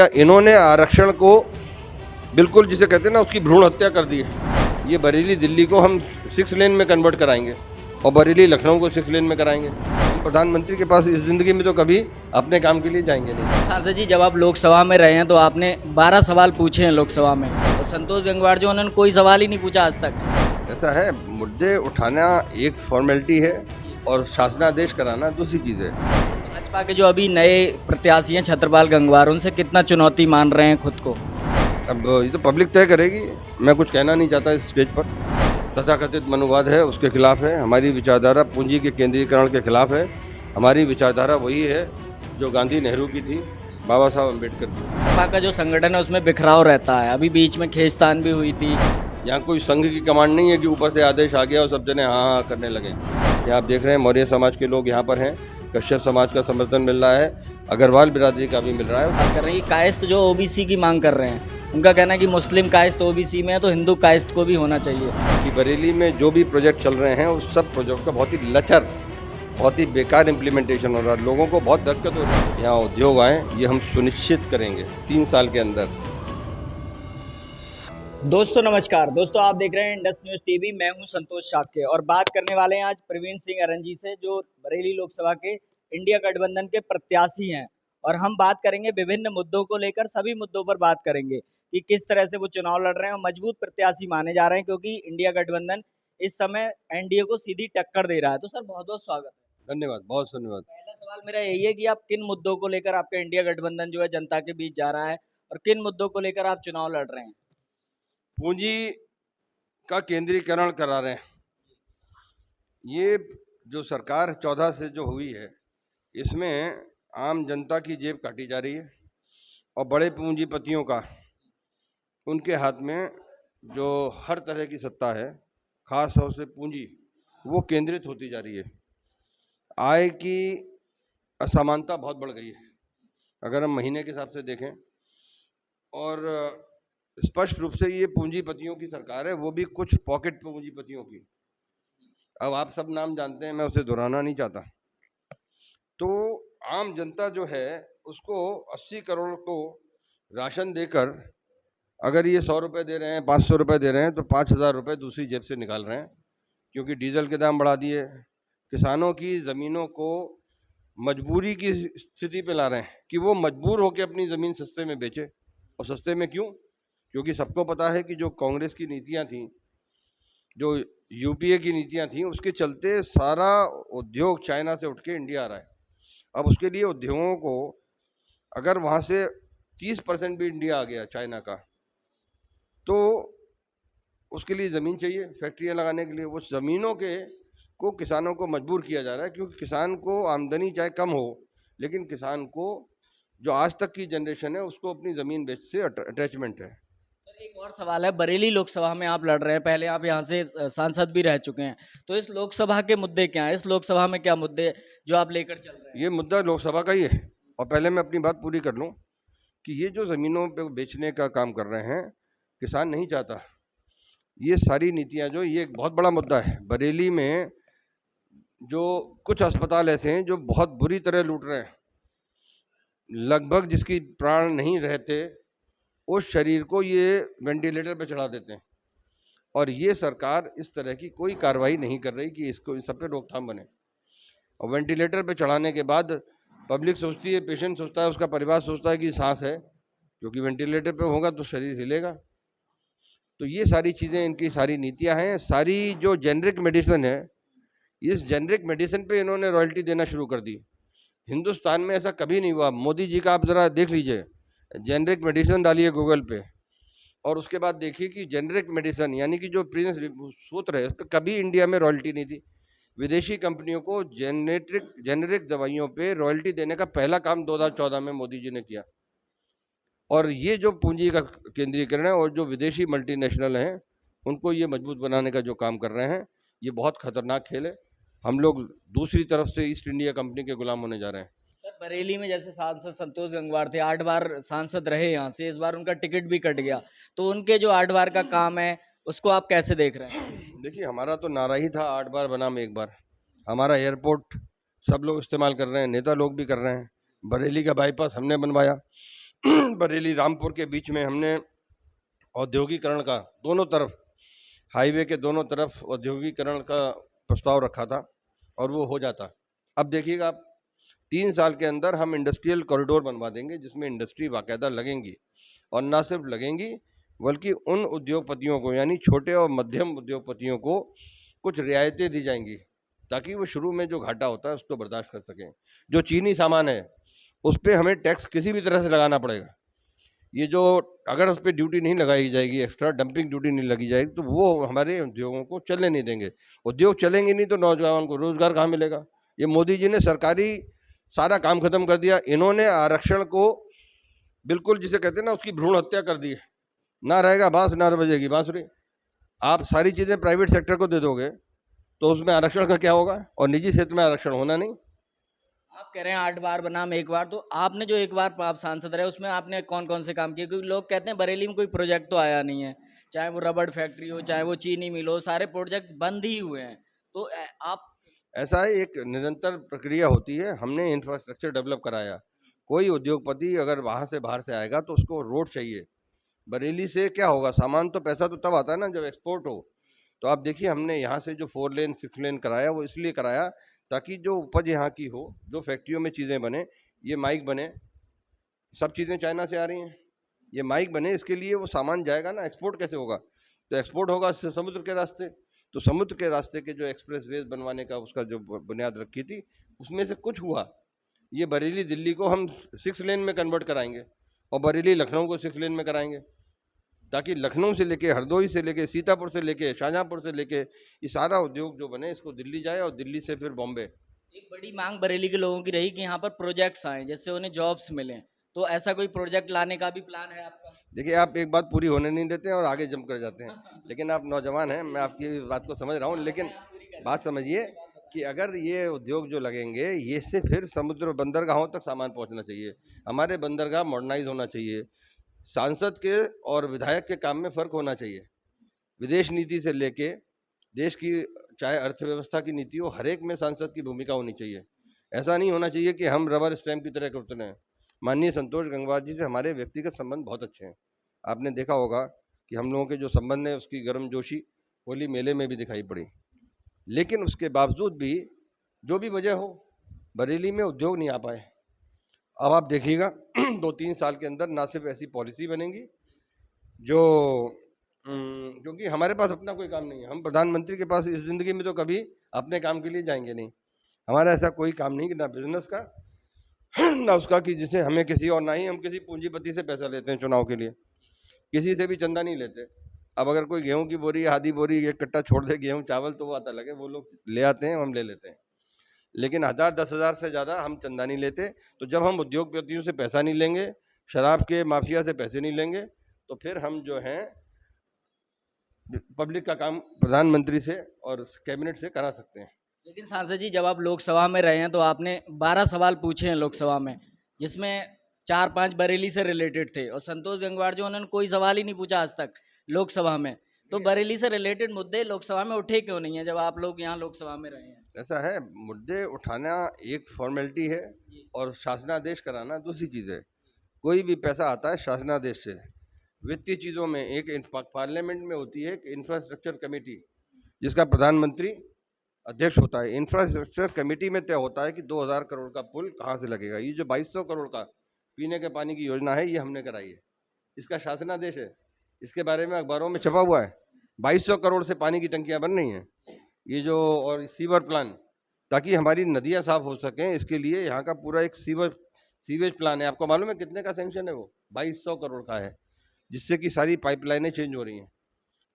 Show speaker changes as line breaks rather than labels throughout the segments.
इन्होंने आरक्षण को बिल्कुल जिसे कहते हैं ना उसकी भ्रूण हत्या कर दी है। ये बरेली दिल्ली को हम 6 लेन में कन्वर्ट कराएंगे और बरेली लखनऊ को 6 लेन में कराएंगे। हम प्रधानमंत्री के पास इस जिंदगी में तो कभी अपने काम के लिए जाएंगे नहीं।
सांसद जी, जब आप लोकसभा में रहे हैं तो आपने 12 सवाल पूछे हैं लोकसभा में, और संतोष गंगवार जो उन्होंने कोई सवाल ही नहीं पूछा आज तक।
ऐसा है, मुद्दे उठाना एक फॉर्मेलिटी है और शासनादेश कराना दूसरी चीज़ है।
भाजपा के जो अभी नए प्रत्याशी हैं छत्रपाल गंगवार, उनसे कितना चुनौती मान रहे हैं खुद को?
अब ये तो पब्लिक तय करेगी, मैं कुछ कहना नहीं चाहता इस स्टेज पर। तथाकथित मनुवाद है, उसके खिलाफ है। हमारी विचारधारा पूंजी के केंद्रीकरण के खिलाफ है। हमारी विचारधारा वही है जो गांधी नेहरू की थी, बाबा साहब अम्बेडकर की।
भाजपा का जो संगठन है उसमें बिखराव रहता है, अभी बीच में खींचतान भी हुई थी।
यहाँ कोई संघ की कमांड नहीं है कि ऊपर से आदेश आ गया और सब जने हाँ हाँ करने लगे। यहाँ आप देख रहे हैं मौर्य समाज के लोग यहाँ पर हैं, कश्यप समाज का समर्थन मिल रहा है, अग्रवाल बिरादरी का भी मिल रहा है।
बात कर रहे हैं कायस्थ जो ओबीसी की मांग कर रहे हैं, उनका कहना है कि मुस्लिम कायस्थ ओबीसी में है तो हिंदू कायस्थ को भी होना चाहिए।
कि बरेली में जो भी प्रोजेक्ट चल रहे हैं उस सब प्रोजेक्ट का बहुत ही लचर, बहुत ही बेकार इम्प्लीमेंटेशन हो रहा है। लोगों को बहुत दिक्कत हो रही है। यहाँ उद्योग आए, ये हम सुनिश्चित करेंगे 3 साल के अंदर।
दोस्तों नमस्कार। दोस्तों आप देख रहे हैं इंडस न्यूज़ टीवी। मैं हूं संतोष शाक्य और बात करने वाले हैं आज प्रवीण सिंह अरंजी से, जो बरेली लोकसभा के इंडिया गठबंधन के प्रत्याशी हैं। और हम बात करेंगे विभिन्न मुद्दों को लेकर, सभी मुद्दों पर बात करेंगे कि किस तरह से वो चुनाव लड़ रहे हैं और मजबूत प्रत्याशी माने जा रहे हैं, क्योंकि इंडिया गठबंधन इस समय एनडीए को सीधी टक्कर दे रहा है। तो सर बहुत बहुत स्वागत है।
धन्यवाद, बहुत धन्यवाद।
पहला सवाल मेरा यही है कि आप किन मुद्दों को लेकर आपका इंडिया गठबंधन जो है जनता के बीच जा रहा है, और किन मुद्दों को लेकर आप चुनाव लड़ रहे हैं?
पूंजी का केंद्रीकरण करा रहे हैं। ये जो सरकार 14 से जो हुई है, इसमें आम जनता की जेब काटी जा रही है और बड़े पूंजीपतियों का, उनके हाथ में जो हर तरह की सत्ता है, खास तौर से पूंजी, वो केंद्रित होती जा रही है। आय की असमानता बहुत बढ़ गई है अगर हम महीने के हिसाब से देखें, और स्पष्ट रूप से ये पूंजीपतियों की सरकार है, वो भी कुछ पॉकेट पूंजीपतियों की। अब आप सब नाम जानते हैं, मैं उसे दोहराना नहीं चाहता। तो आम जनता जो है उसको 80 करोड़ को राशन देकर, अगर ये 100 रुपये दे रहे हैं, 500 रुपये दे रहे हैं, तो 5,000 रुपये दूसरी जेब से निकाल रहे हैं, क्योंकि डीजल के दाम बढ़ा दिए। किसानों की ज़मीनों को मजबूरी की स्थिति पे ला रहे हैं कि वो मजबूर होकर अपनी ज़मीन सस्ते में बेचे। और सस्ते में क्यों? क्योंकि सबको पता है कि जो कांग्रेस की नीतियां थीं, जो यूपीए की नीतियां थीं, उसके चलते सारा उद्योग चाइना से उठ के इंडिया आ रहा है। अब उसके लिए उद्योगों को, अगर वहाँ से 30% भी इंडिया आ गया चाइना का, तो उसके लिए ज़मीन चाहिए फैक्ट्रियाँ लगाने के लिए। वो ज़मीनों के को किसानों को मजबूर किया जा रहा है, क्योंकि किसान को आमदनी चाहे कम हो, लेकिन किसान को जो आज तक की जनरेशन है उसको अपनी ज़मीन बेच से अटैचमेंट है।
सर एक और सवाल है, बरेली लोकसभा में आप लड़ रहे हैं, पहले आप यहाँ से सांसद भी रह चुके हैं, तो इस लोकसभा के मुद्दे क्या हैं? इस लोकसभा में क्या मुद्दे जो आप लेकर चल रहे हैं?
ये मुद्दा लोकसभा का ही है। और पहले मैं अपनी बात पूरी कर लूँ कि ये जो ज़मीनों पे बेचने का काम कर रहे हैं, किसान नहीं चाहता। ये सारी नीतियाँ जो, ये एक बहुत बड़ा मुद्दा है। बरेली में जो कुछ अस्पताल ऐसे हैं जो बहुत बुरी तरह लूट रहे हैं, लगभग जिसकी प्राण नहीं रहते उस शरीर को ये वेंटिलेटर पे चढ़ा देते हैं। और ये सरकार इस तरह की कोई कार्रवाई नहीं कर रही कि इसको, इन सब पे रोकथाम बने। और वेंटिलेटर पे चढ़ाने के बाद पब्लिक सोचती है, पेशेंट सोचता है, उसका परिवार सोचता है कि सांस है, क्योंकि वेंटिलेटर पे होगा तो शरीर हिलेगा। तो ये सारी चीज़ें, इनकी सारी नीतियां हैं। सारी जो जेनरिक मेडिसिन है, इस जेनरिक मेडिसिन पे इन्होंने रॉयल्टी देना शुरू कर दी। हिंदुस्तान में ऐसा कभी नहीं हुआ। मोदी जी का आप ज़रा देख लीजिए, जेनरिक मेडिसिन डालिए गूगल पे, और उसके बाद देखिए कि जेनरिक मेडिसिन यानी कि जो प्रिंस सूत्र है, उस पर कभी इंडिया में रॉयल्टी नहीं थी। विदेशी कंपनियों को जेनरिक दवाइयों पे रॉयल्टी देने का पहला काम 2014 में मोदी जी ने किया। और ये जो पूंजी का केंद्रीकरण है और जो विदेशी मल्टीनेशनल हैं, उनको ये मजबूत बनाने का जो काम कर रहे हैं, ये बहुत खतरनाक खेल है। हम लोग दूसरी तरफ से ईस्ट इंडिया कंपनी के गुलाम होने जा रहे हैं।
सर बरेली में जैसे सांसद संतोष गंगवार थे, 8 बार सांसद रहे यहाँ से, इस बार उनका टिकट भी कट गया, तो उनके जो 8 बार का काम है उसको आप कैसे देख रहे हैं?
देखिए, हमारा तो नारा ही था 8 बार बनाम 1 बार। हमारा एयरपोर्ट सब लोग इस्तेमाल कर रहे हैं, नेता लोग भी कर रहे हैं। बरेली का बाईपास हमने बनवाया, बरेली रामपुर के बीच में हमने औद्योगिकरण का दोनों तरफ, हाईवे के दोनों तरफ औद्योगिकरण का प्रस्ताव रखा था और वो हो जाता। अब देखिएगा आप, 3 साल के अंदर हम इंडस्ट्रियल कॉरिडोर बनवा देंगे जिसमें इंडस्ट्री बाकायदा लगेंगी, और ना सिर्फ लगेंगी बल्कि उन उद्योगपतियों को, यानी छोटे और मध्यम उद्योगपतियों को कुछ रियायतें दी जाएंगी ताकि वो शुरू में जो घाटा होता है उसको बर्दाश्त कर सकें। जो चीनी सामान है उस पर हमें टैक्स किसी भी तरह से लगाना पड़ेगा। ये जो, अगर उस पर ड्यूटी नहीं लगाई जाएगी, एक्स्ट्रा डंपिंग ड्यूटी नहीं लगी जाएगी, तो वो हमारे उद्योगों को चलने नहीं देंगे। उद्योग चलेंगे नहीं तो नौजवान को रोजगार कहाँ मिलेगा? ये मोदी जी ने सरकारी सारा काम खत्म कर दिया। इन्होंने आरक्षण को बिल्कुल, जिसे कहते हैं ना, उसकी भ्रूण हत्या कर दी है। ना रहेगा बांस ना बजेगी बांसुरी। आप सारी चीज़ें प्राइवेट सेक्टर को दे दोगे तो उसमें आरक्षण का क्या होगा? और निजी क्षेत्र में आरक्षण होना नहीं।
आप कह रहे हैं 8 बार बनाम 1 बार, तो आपने जो 1 बार आप सांसद रहे उसमें आपने कौन कौन से काम किए? क्योंकि लोग कहते हैं बरेली में कोई प्रोजेक्ट तो आया नहीं है, चाहे वो रबड़ फैक्ट्री हो, चाहे वो चीनी मिल हो, सारे प्रोजेक्ट बंद ही हुए हैं। तो आप
ऐसा है, एक निरंतर प्रक्रिया होती है। हमने इंफ्रास्ट्रक्चर डेवलप कराया। कोई उद्योगपति अगर वहाँ से बाहर से आएगा तो उसको रोड चाहिए। बरेली से क्या होगा? सामान तो, पैसा तो तब आता है ना जब एक्सपोर्ट हो। तो आप देखिए, हमने यहाँ से जो 4 लेन 6 लेन कराया वो इसलिए कराया ताकि जो उपज यहाँ की हो, जो फैक्ट्रियों में चीज़ें बने, ये माइक बने, सब चीज़ें चाइना से आ रही हैं, ये माइक बने, इसके लिए वो सामान जाएगा ना, एक्सपोर्ट कैसे होगा? तो एक्सपोर्ट होगा समुद्र के रास्ते। तो समुद्र के रास्ते के जो एक्सप्रेस वेज बनवाने का उसका जो बुनियाद रखी थी, उसमें से कुछ हुआ। ये बरेली दिल्ली को हम 6 लेन में कन्वर्ट कराएंगे और बरेली लखनऊ को 6 लेन में कराएंगे, ताकि लखनऊ से लेके, हरदोई से लेके, सीतापुर से लेके, शाहजहाँपुर से लेके, ये सारा उद्योग जो बने इसको दिल्ली जाए और दिल्ली से फिर बॉम्बे।
एक बड़ी मांग बरेली के लोगों की रही कि यहाँ पर प्रोजेक्ट्स आए जिससे उन्हें जॉब्स मिलें, तो ऐसा कोई प्रोजेक्ट लाने का भी प्लान है आपका?
देखिए, आप एक बात पूरी होने नहीं देते हैं और आगे जंप कर जाते हैं। लेकिन आप नौजवान हैं, मैं आपकी बात को समझ रहा हूँ, लेकिन बात समझिए कि अगर ये उद्योग जो लगेंगे, ये से फिर समुद्र बंदरगाहों तक सामान पहुँचना चाहिए। हमारे बंदरगाह मॉडर्नाइज होना चाहिए। सांसद के और विधायक के काम में फ़र्क होना चाहिए। विदेश नीति से लेके देश की, चाहे अर्थव्यवस्था की नीति हो, हर एक में सांसद की भूमिका होनी चाहिए। ऐसा नहीं होना चाहिए कि हम रबर स्टैम्प की तरह करते रहें। माननीय संतोष गंगवार जी से हमारे व्यक्तिगत संबंध बहुत अच्छे हैं। आपने देखा होगा कि हम लोगों के जो संबंध है उसकी गर्मजोशी होली मेले में भी दिखाई पड़ी। लेकिन उसके बावजूद भी, जो भी वजह हो, बरेली में उद्योग नहीं आ पाए। अब आप देखिएगा 2-3 साल के अंदर ना सिर्फ ऐसी पॉलिसी बनेगी जो, क्योंकि हमारे पास अपना कोई काम नहीं है। हम प्रधानमंत्री के पास इस ज़िंदगी में तो कभी अपने काम के लिए जाएंगे नहीं। हमारा ऐसा कोई काम नहीं कि ना बिजनेस का ना उसका कि जिसे हमें किसी, और ना ही हम किसी पूंजीपति से पैसा लेते हैं चुनाव के लिए। किसी से भी चंदा नहीं लेते। अब अगर कोई गेहूं की बोरी, आधी बोरी, एक कट्टा छोड़ दे गेहूं चावल, तो वो आता लगे, वो लोग ले आते हैं, हम ले लेते हैं। लेकिन 1000-10,000 से ज़्यादा हम चंदा नहीं लेते। तो जब हम उद्योगपतियों से पैसा नहीं लेंगे, शराब के माफिया से पैसे नहीं लेंगे, तो फिर हम जो हैं पब्लिक का काम प्रधानमंत्री से और कैबिनेट से करा सकते हैं।
लेकिन सांसद जी, जब आप लोकसभा में रहे हैं तो आपने 12 सवाल पूछे हैं लोकसभा में, जिसमें 4-5 बरेली से रिलेटेड थे, और संतोष गंगवार जो, उन्होंने कोई सवाल ही नहीं पूछा आज तक लोकसभा में। तो बरेली से रिलेटेड मुद्दे लोकसभा में उठे क्यों नहीं है जब आप लोग यहाँ लोकसभा में रहे हैं?
ऐसा है, मुद्दे उठाना एक फॉर्मेलिटी है और शासनादेश कराना दूसरी चीज़ है। कोई भी पैसा आता है शासनादेश से। वित्तीय चीज़ों में एक पार्लियामेंट में होती है कि इंफ्रास्ट्रक्चर कमेटी, जिसका प्रधानमंत्री अध्यक्ष होता है। इंफ्रास्ट्रक्चर कमेटी में तय होता है कि 2000 करोड़ का पुल कहाँ से लगेगा। ये जो 2200 करोड़ का पीने के पानी की योजना है, ये हमने कराई है। इसका शासनादेश है, इसके बारे में अखबारों में छपा हुआ है। 2200 करोड़ से पानी की टंकियाँ बन रही हैं, ये जो, और सीवर प्लान, ताकि हमारी नदियाँ साफ हो सकें, इसके लिए यहाँ का पूरा एक सीवेज प्लान है। आपको मालूम है कितने का सेंक्शन है? वो 2200 करोड़ का है, जिससे कि सारी पाइपलाइनें चेंज हो रही हैं।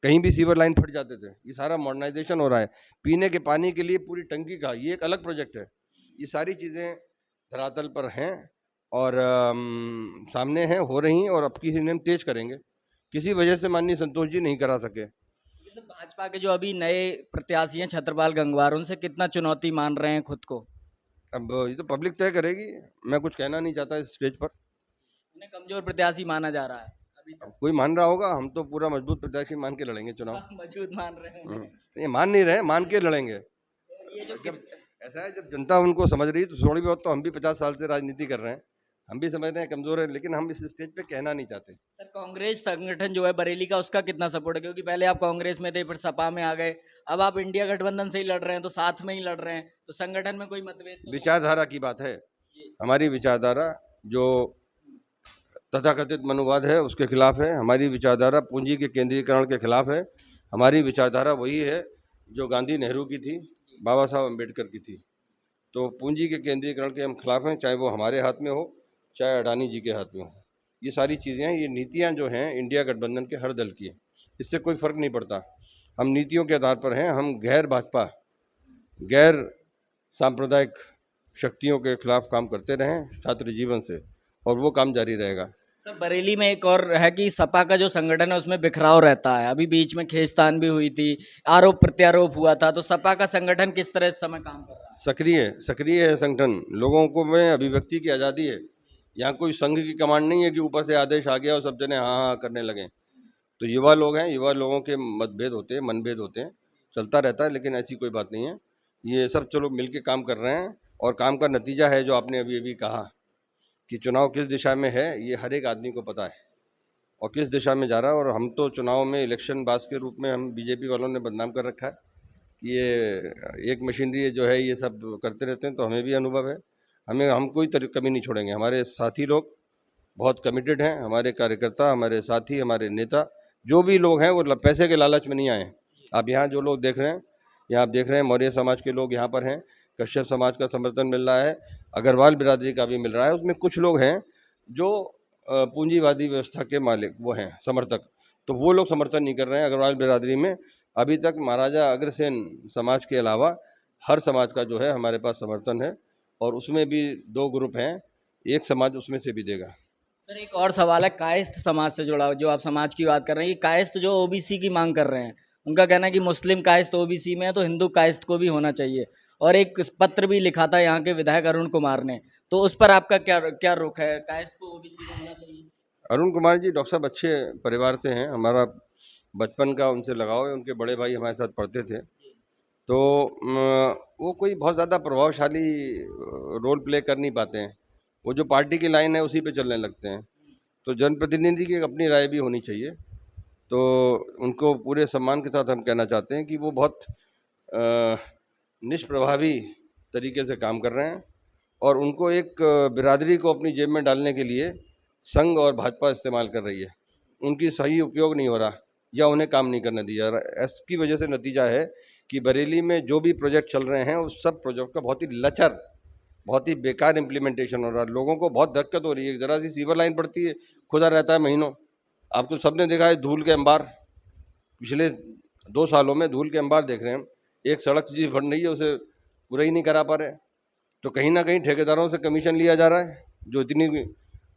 कहीं भी सीवर लाइन फट जाते थे, ये सारा मॉडर्नाइजेशन हो रहा है। पीने के पानी के लिए पूरी टंकी का ये एक अलग प्रोजेक्ट है। ये सारी चीज़ें धरातल पर हैं और सामने हैं, हो रही हैं, और अब की हम तेज करेंगे। किसी वजह से माननीय संतोष जी नहीं करा सके।
भाजपा के जो अभी नए प्रत्याशी हैं छत्रपाल गंगवार, उनसे कितना चुनौती मान रहे हैं खुद को?
अब ये तो पब्लिक तय करेगी, मैं कुछ कहना नहीं चाहता इस स्टेज पर।
उन्हें कमजोर प्रत्याशी माना जा रहा है अभी तक।
कोई मान रहा होगा, हम तो पूरा मजबूत प्रत्याशी मान के लड़ेंगे चुनाव।
मजबूत मान रहे हैं।
ये मान नहीं रहे, मान के लड़ेंगे।
ये जो
जब ऐसा है, जब जनता उनको समझ रही है तो थोड़ी बहुत तो हम भी 50 साल से राजनीति कर रहे हैं, हम भी समझते हैं कमज़ोर है, लेकिन हम इस स्टेज पे कहना नहीं चाहते।
सर कांग्रेस संगठन जो है बरेली का, उसका कितना सपोर्ट है? क्योंकि पहले आप कांग्रेस में थे, फिर सपा में आ गए, अब आप इंडिया गठबंधन से ही लड़ रहे हैं, तो साथ में ही लड़ रहे हैं, तो संगठन में कोई मतभेद तो नहीं?
विचारधारा की बात है।
जी।
हमारी विचारधारा जो तथाकथित मनुवाद है उसके खिलाफ है, हमारी विचारधारा पूंजी के केंद्रीकरण के खिलाफ है, हमारी विचारधारा वही है जो गांधी नेहरू की थी, बाबा साहब अम्बेडकर की थी। तो पूंजी के केंद्रीकरण के हम खिलाफ हैं, चाहे वो हमारे हाथ में हो, चाहे अडानी जी के हाथ में हो। ये सारी चीज़ें हैं, ये नीतियाँ जो हैं इंडिया गठबंधन के हर दल की हैं, इससे कोई फ़र्क नहीं पड़ता। हम नीतियों के आधार पर हैं, हम गैर भाजपा, गैर सांप्रदायिक शक्तियों के खिलाफ काम करते रहें छात्र जीवन से, और वो काम जारी रहेगा।
सर बरेली में एक और है कि सपा का जो संगठन है उसमें बिखराव रहता है, अभी बीच में खींचतान भी हुई थी, आरोप प्रत्यारोप हुआ था, तो सपा का संगठन किस तरह इस समय काम कर रहा है?
सक्रिय है संगठन, लोगों को में अभिव्यक्ति की आज़ादी है। यहाँ कोई संघ की कमांड नहीं है कि ऊपर से आदेश आ गया और सब जने हाँ हाँ करने लगे। तो युवा लोग हैं, युवा लोगों के मतभेद होते हैं, मनभेद होते हैं, चलता रहता है, लेकिन ऐसी कोई बात नहीं है। ये सब चलो मिल के काम कर रहे हैं, और काम का नतीजा है जो आपने अभी अभी कहा कि चुनाव किस दिशा में है, ये हर एक आदमी को पता है और किस दिशा में जा रहा है। और हम तो चुनाव में इलेक्शन बाज के रूप में हम बीजेपी वालों ने बदनाम कर रखा है कि ये एक मशीनरी जो है ये सब करते रहते हैं, तो हमें भी अनुभव है। हम कोई कमी नहीं छोड़ेंगे। हमारे साथी लोग बहुत कमिटेड हैं, हमारे कार्यकर्ता, हमारे साथी, हमारे नेता, जो भी लोग हैं वो पैसे के लालच में नहीं आए। आप यहाँ जो लोग देख रहे हैं, यहाँ आप देख रहे हैं मौर्य समाज के लोग यहाँ पर हैं, कश्यप समाज का समर्थन मिल रहा है, अग्रवाल बिरादरी का भी मिल रहा है। उसमें कुछ लोग हैं जो पूंजीवादी व्यवस्था के मालिक वो हैं, समर्थक, तो वो लोग समर्थन नहीं कर रहे हैं। अग्रवाल बिरादरी में अभी तक महाराजा अग्रसेन समाज के अलावा हर समाज का जो है हमारे पास समर्थन है, और उसमें भी 2 ग्रुप हैं, एक समाज उसमें से भी देगा।
सर एक और सवाल है कायस्थ समाज से जुड़ा, जो आप समाज की बात कर रहे हैं, ये कायस्थ जो ओबीसी की मांग कर रहे हैं, उनका कहना है कि मुस्लिम कायस्थ ओबीसी में है तो हिंदू कायस्थ को भी होना चाहिए, और एक पत्र भी लिखा था यहाँ के विधायक अरुण कुमार ने, तो उस पर आपका क्या क्या रुख है? कायस्थ को ओबीसी में होना चाहिए?
अरुण कुमार जी डॉक्टर साहब अच्छे परिवार से हैं, हमारा बचपन का उनसे लगाव है, उनके बड़े भाई हमारे साथ पढ़ते थे। तो वो कोई बहुत ज़्यादा प्रभावशाली रोल प्ले कर नहीं पाते हैं। वो जो पार्टी की लाइन है उसी पे चलने लगते हैं। तो जनप्रतिनिधि की अपनी राय भी होनी चाहिए। तो उनको पूरे सम्मान के साथ हम कहना चाहते हैं कि वो बहुत निष्प्रभावी तरीके से काम कर रहे हैं, और उनको एक बिरादरी को अपनी जेब में डालने के लिए संघ और भाजपा इस्तेमाल कर रही है। उनकी सही उपयोग नहीं हो रहा, या उन्हें काम नहीं करने दिया जा रहा। इसकी वजह से नतीजा है कि बरेली में जो भी प्रोजेक्ट चल रहे हैं उस सब प्रोजेक्ट का बहुत ही लचर, बहुत ही बेकार इम्प्लीमेंटेशन हो रहा है। लोगों को बहुत दिक्कत हो रही है। ज़रा सी सीवर लाइन पड़ती है, खुदा रहता है महीनों। आपको सबने देखा है धूल के अंबार, पिछले 2 सालों में धूल के अंबार देख रहे हैं हम। एक सड़क जी बन रही है, उसे पूरा ही नहीं करा पा रहे। तो कहीं ना कहीं ठेकेदारों से कमीशन लिया जा रहा है। जो इतनी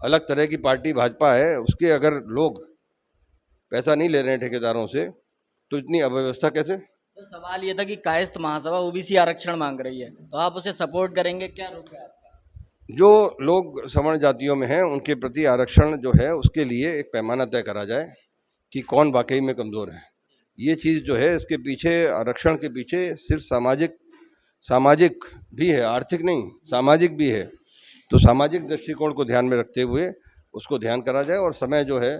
अलग तरह की पार्टी भाजपा है, उसके अगर लोग पैसा नहीं ले रहे हैं ठेकेदारों से, तो इतनी अव्यवस्था कैसे?
सर सवाल ये था कि कायस्थ महासभा ओबीसी आरक्षण मांग रही है, तो आप उसे सपोर्ट करेंगे? क्या रुख है आपका?
जो लोग सवर्ण जातियों में हैं उनके प्रति आरक्षण जो है उसके लिए एक पैमाना तय करा जाए कि कौन वाकई में कमज़ोर है। ये चीज़ जो है, इसके पीछे, आरक्षण के पीछे सिर्फ सामाजिक भी है, आर्थिक नहीं, सामाजिक भी है। तो सामाजिक दृष्टिकोण को ध्यान में रखते हुए उसको ध्यान करा जाए, और समय जो है,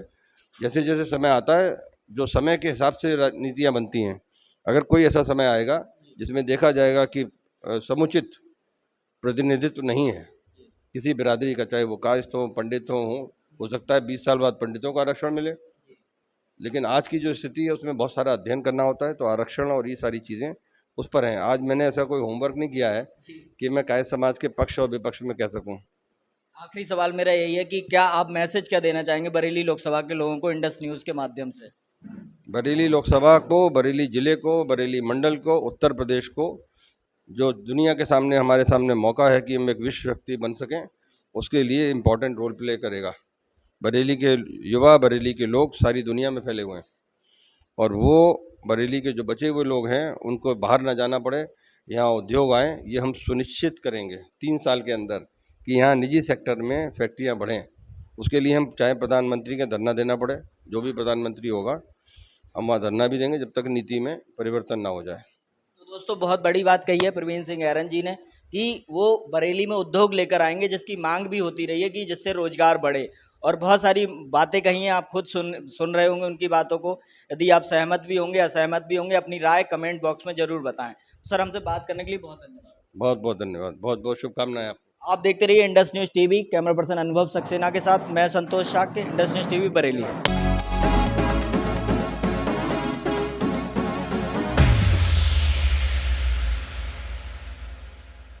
जैसे जैसे समय आता है, जो समय के हिसाब से नीतियाँ बनती हैं। अगर कोई ऐसा समय आएगा जिसमें देखा जाएगा कि समुचित प्रतिनिधित्व नहीं है किसी बिरादरी का, चाहे वो कायस्थ हो, पंडित हो सकता है 20 साल बाद पंडितों को आरक्षण मिले। लेकिन आज की जो स्थिति है उसमें बहुत सारा अध्ययन करना होता है, तो आरक्षण और ये सारी चीज़ें उस पर हैं। आज मैंने ऐसा कोई होमवर्क नहीं किया है कि मैं कायस्थ समाज के पक्ष और विपक्ष में कह सकूं।
आखिरी सवाल मेरा यही है कि क्या आप मैसेज क्या देना चाहेंगे बरेली लोकसभा के लोगों को इंडस न्यूज़ के माध्यम से?
बरेली लोकसभा को, बरेली जिले को, बरेली मंडल को, उत्तर प्रदेश को, जो दुनिया के सामने हमारे सामने मौका है कि हम एक विश्व शक्ति बन सकें, उसके लिए इम्पोर्टेंट रोल प्ले करेगा। बरेली के युवा, बरेली के लोग सारी दुनिया में फैले हुए हैं, और वो बरेली के जो बचे हुए लोग हैं उनको बाहर ना जाना पड़े, यहाँ उद्योग आएँ, ये हम सुनिश्चित करेंगे 3 साल के अंदर कि यहाँ निजी सेक्टर में फैक्ट्रियाँ बढ़ें। उसके लिए हम चाहे प्रधानमंत्री के धरना देना पड़े, जो भी प्रधानमंत्री होगा हम वहाँ धरना भी देंगे जब तक नीति में परिवर्तन ना हो जाए।
तो दोस्तों बहुत बड़ी बात कही है प्रवीण सिंह ऐरन जी ने, कि वो बरेली में उद्योग लेकर आएंगे जिसकी मांग भी होती रही है कि जिससे रोजगार बढ़े, और बहुत सारी बातें कही हैं, आप खुद सुन रहे होंगे उनकी बातों को। यदि आप सहमत भी होंगे असहमत भी होंगे, अपनी राय कमेंट बॉक्स में जरूर बताएं। सर, हमसे बात करने के लिए बहुत धन्यवाद।
बहुत बहुत धन्यवाद, बहुत बहुत शुभकामनाएं आपको।
आप देखते रहिए Indus news TV. Camera person Anubhav Saxena के साथ मैं संतोष शाक्य, इंडस न्यूज टीवी बरेली।